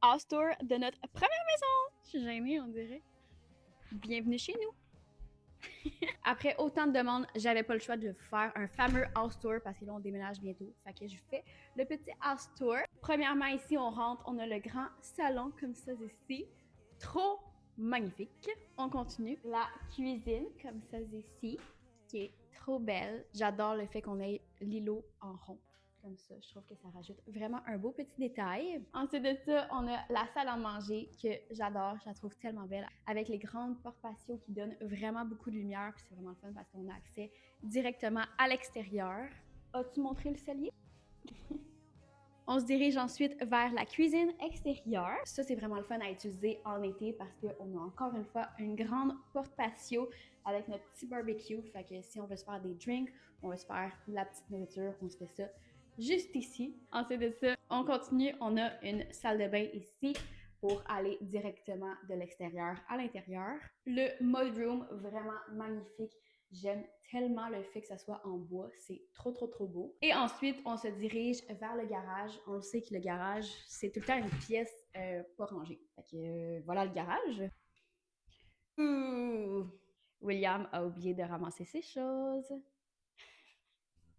house tour de notre première maison. Je suis gênée, on dirait. Bienvenue chez nous. Après autant de demandes, j'avais pas le choix de faire un fameux house tour parce que là, on déménage bientôt. Fait que je fais le petit house tour. Premièrement, ici, on rentre, on a le grand salon comme ça ici. Trop magnifique. On continue. La cuisine comme ça ici, qui est trop belle. J'adore le fait qu'on ait l'îlot en rond. Comme ça, je trouve que ça rajoute vraiment un beau petit détail. Ensuite de ça, on a la salle à manger que j'adore, je la trouve tellement belle, avec les grandes portes patio qui donnent vraiment beaucoup de lumière, puis c'est vraiment le fun parce qu'on a accès directement à l'extérieur. As-tu montré le cellier? On se dirige ensuite vers la cuisine extérieure. Ça, c'est vraiment le fun à utiliser en été parce qu'on a encore une fois une grande porte patio avec notre petit barbecue. Fait que si on veut se faire des drinks, on veut se faire la petite nourriture, on se fait ça juste ici. Ensuite de ça, on continue. On a une salle de bain ici pour aller directement de l'extérieur à l'intérieur. Le mudroom, vraiment magnifique. J'aime tellement le fait que ça soit en bois, c'est trop beau. Et ensuite, on se dirige vers le garage. On le sait que le garage, c'est tout le temps une pièce pas rangée. Fait que voilà le garage. Ouh! William a oublié de ramasser ses choses.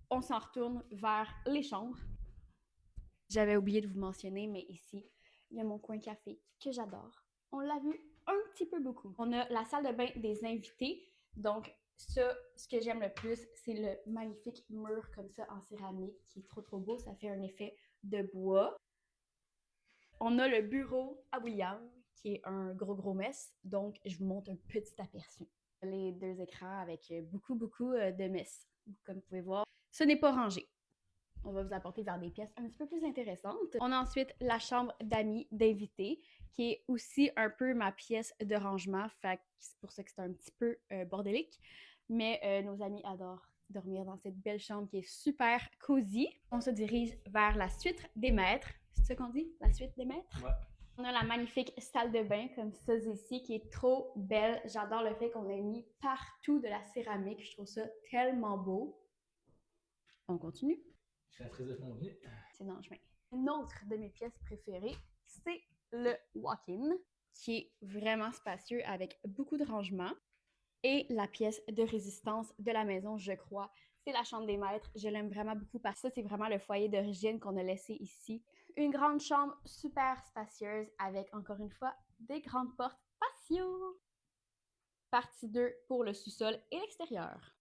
On s'en retourne vers les chambres. J'avais oublié de vous mentionner, mais ici, il y a mon coin café que j'adore. On l'a vu un petit peu beaucoup. On a la salle de bain des invités. Donc, ça, ce que j'aime le plus, c'est le magnifique mur comme ça en céramique qui est trop beau. Ça fait un effet de bois. On a le bureau à William qui est un gros mess. Donc, je vous montre un petit aperçu. Les deux écrans avec beaucoup de mess. Comme vous pouvez voir, ce n'est pas rangé. On va vous apporter vers des pièces un petit peu plus intéressantes. On a ensuite la chambre d'amis, d'invités, qui est aussi un peu ma pièce de rangement. Fait que c'est pour ça que c'est un petit peu bordélique. Mais nos amis adorent dormir dans cette belle chambre qui est super cosy. On se dirige vers la suite des maîtres. C'est ça qu'on dit? La suite des maîtres? Ouais. On a la magnifique salle de bain comme ça ici qui est trop belle. J'adore le fait qu'on ait mis partout de la céramique. Je trouve ça tellement beau. On continue. Je suis très effondré. C'est dans le chemin. Une autre de mes pièces préférées, c'est le walk-in, qui est vraiment spacieux avec beaucoup de rangements. Et la pièce de résistance de la maison, je crois, c'est la chambre des maîtres. Je l'aime vraiment beaucoup parce que ça, c'est vraiment le foyer d'origine qu'on a laissé ici. Une grande chambre super spacieuse avec, encore une fois, des grandes portes patio. Partie 2 pour le sous-sol et l'extérieur.